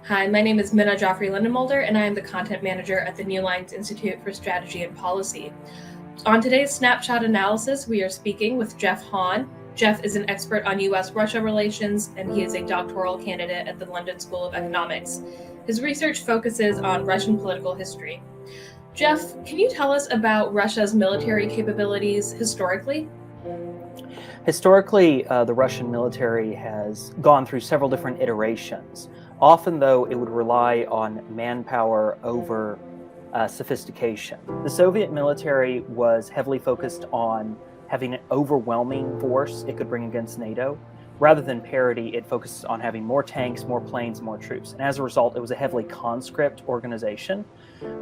Hi, my name is Minna Jaffery-Lindemulder, and I am the content manager at the New Lines Institute for Strategy and Policy. On today's Snapshot Analysis, we are speaking with Jeff Hawn. Jeff is an expert on U.S.-Russia relations, and he is a doctoral candidate at the London School of Economics. His research focuses on Russian political history. Jeff, can you tell us about Russia's military capabilities historically? Historically, the Russian military has gone through several different iterations. Often, though, it would rely on manpower over sophistication. The Soviet military was heavily focused on having an overwhelming force it could bring against NATO. Rather than parity, it focused on having more tanks, more planes, more troops. And as a result, it was a heavily conscript organization.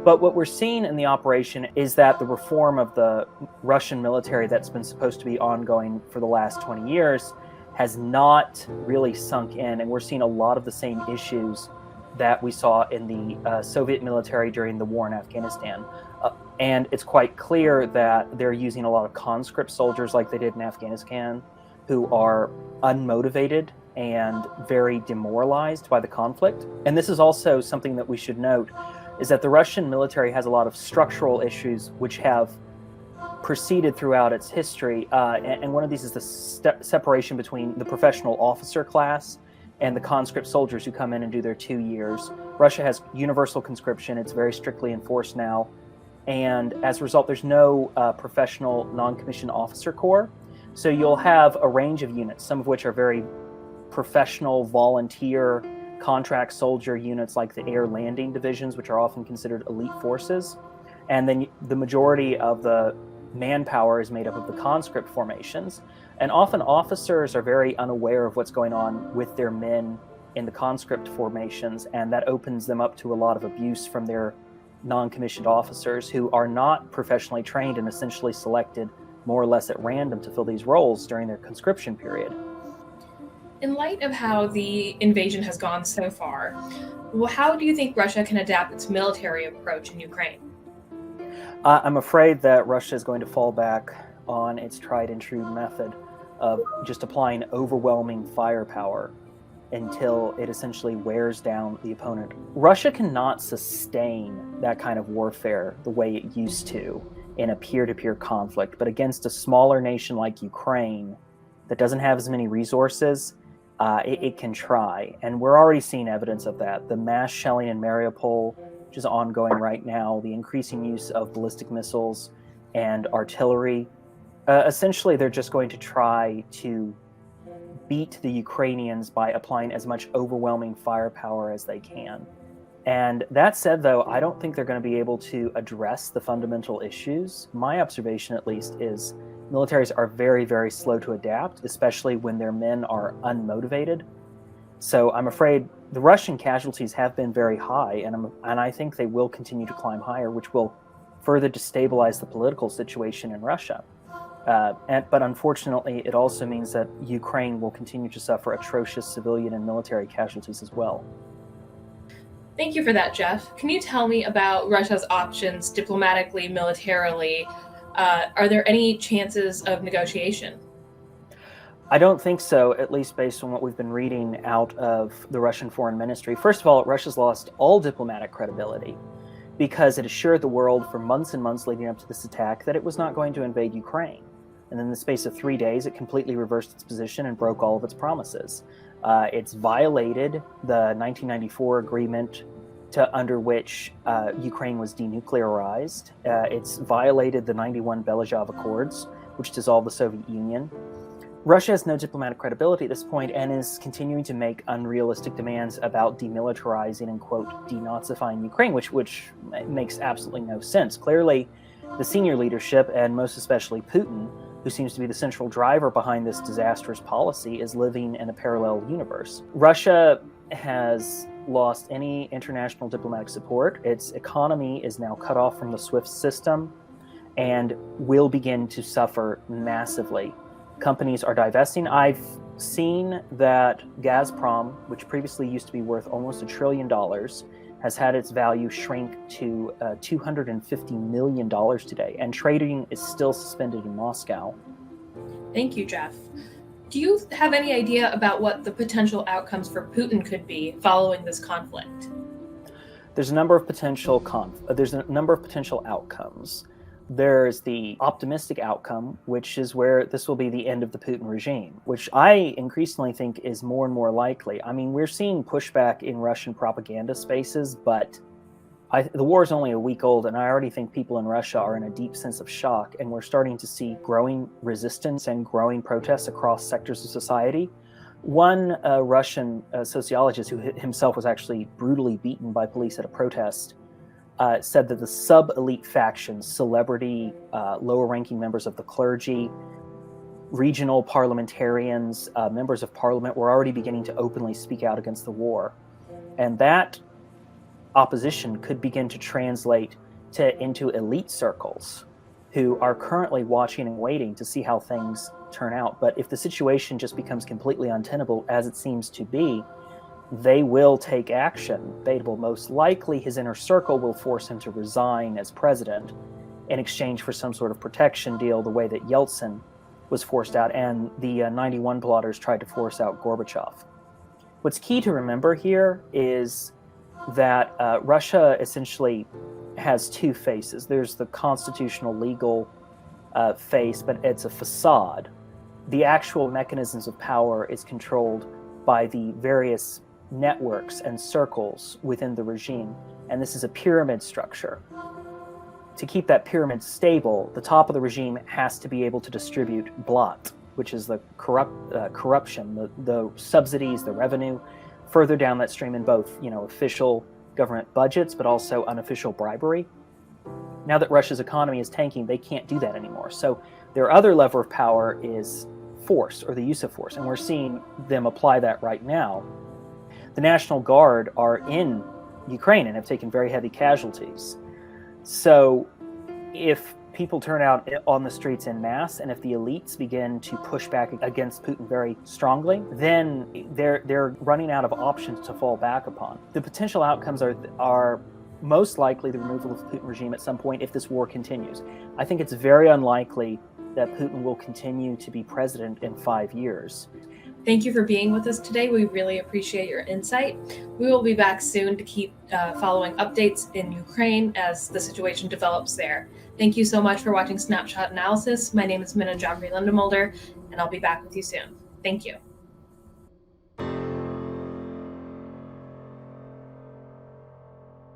But what we're seeing in the operation is that the reform of the Russian military that's been supposed to be ongoing for the last 20 years has not really sunk in. And we're seeing a lot of the same issues that we saw in the Soviet military during the war in Afghanistan. And it's quite clear that they're using a lot of conscript soldiers like they did in Afghanistan, who are unmotivated and very demoralized by the conflict. And this is also something that we should note, is that the Russian military has a lot of structural issues which have proceeded throughout its history. And one of these is the separation between the professional officer class and the conscript soldiers who come in and do their 2 years. Russia has universal conscription. It's very strictly enforced now. And as a result, there's no professional non-commissioned officer corps. So you'll have a range of units, some of which are very professional, volunteer, contract soldier units like the air landing divisions, which are often considered elite forces. And then the majority of the manpower is made up of the conscript formations. And often officers are very unaware of what's going on with their men in the conscript formations, and that opens them up to a lot of abuse from their non-commissioned officers who are not professionally trained and essentially selected more or less at random to fill these roles during their conscription period. In light of how the invasion has gone so far, how do you think Russia can adapt its military approach in Ukraine? I'm afraid that Russia is going to fall back on its tried and true method of just applying overwhelming firepower until it essentially wears down the opponent. Russia cannot sustain that kind of warfare the way it used to in a peer-to-peer conflict, but against a smaller nation like Ukraine that doesn't have as many resources, it can try. And we're already seeing evidence of that. The mass shelling in Mariupol, which is ongoing right now, the increasing use of ballistic missiles and artillery. Essentially, they're just going to try to beat the Ukrainians by applying as much overwhelming firepower as they can. And that said, though, I don't think they're going to be able to address the fundamental issues. My observation, at least, is militaries are very, very slow to adapt, especially when their men are unmotivated. So I'm afraid the Russian casualties have been very high, and I think they will continue to climb higher, which will further destabilize the political situation in Russia. But unfortunately, it also means that Ukraine will continue to suffer atrocious civilian and military casualties as well. Thank you for that, Jeff. Can you tell me about Russia's options diplomatically, militarily? Are there any chances of negotiation? I don't think so, at least based on what we've been reading out of the Russian foreign ministry. First of all, Russia's lost all diplomatic credibility because it assured the world for months and months leading up to this attack that it was not going to invade Ukraine. And in the space of 3 days, it completely reversed its position and broke all of its promises. It's violated the 1994 agreement under which Ukraine was denuclearized. It's violated the 91 Belizhov Accords, which dissolved the Soviet Union. Russia has no diplomatic credibility at this point and is continuing to make unrealistic demands about demilitarizing and, quote, denazifying Ukraine, which makes absolutely no sense. Clearly, the senior leadership, and most especially Putin, who seems to be the central driver behind this disastrous policy, is living in a parallel universe. Russia has lost any international diplomatic support. Its economy is now cut off from the SWIFT system and will begin to suffer massively. Companies are divesting. I've seen that Gazprom, which previously used to be worth almost $1 trillion, has had its value shrink to $250 million today, and trading is still suspended in Moscow. Thank you, Jeff. Do you have any idea about what the potential outcomes for Putin could be following this conflict? There's a number of potential outcomes. There's the optimistic outcome, which is where this will be the end of the Putin regime, which I increasingly think is more and more likely. I mean, we're seeing pushback in Russian propaganda spaces, but the war is only a week old, and I already think people in Russia are in a deep sense of shock, and we're starting to see growing resistance and growing protests across sectors of society. One Russian sociologist who himself was actually brutally beaten by police at a protest said that the sub-elite factions, celebrity, lower-ranking members of the clergy, regional parliamentarians, members of parliament were already beginning to openly speak out against the war. And that opposition could begin to translate into elite circles who are currently watching and waiting to see how things turn out. But if the situation just becomes completely untenable, as it seems to be, they will take action. They will most likely, his inner circle will force him to resign as president in exchange for some sort of protection deal, the way that Yeltsin was forced out and the 91 plotters tried to force out Gorbachev. What's key to remember here is that Russia essentially has two faces. There's the constitutional legal face, but it's a facade. The actual mechanisms of power is controlled by the various networks and circles within the regime, and this is a pyramid structure. To keep that pyramid stable, the top of the regime has to be able to distribute blat, which is the corruption, the subsidies, the revenue, further down that stream in both, official government budgets, but also unofficial bribery. Now that Russia's economy is tanking, they can't do that anymore. So their other lever of power is force, or the use of force, and we're seeing them apply that right now. The National Guard are in Ukraine and have taken very heavy casualties. So if people turn out on the streets en masse, and if the elites begin to push back against Putin very strongly, then they're running out of options to fall back upon. The potential outcomes are most likely the removal of the Putin regime at some point if this war continues. I think it's very unlikely that Putin will continue to be president in 5 years. Thank you for being with us today. We really appreciate your insight. We will be back soon to keep following updates in Ukraine as the situation develops there. Thank you so much for watching Snapshot Analysis. My name is Minna Jaffery-Lindemulder, and I'll be back with you soon. Thank you.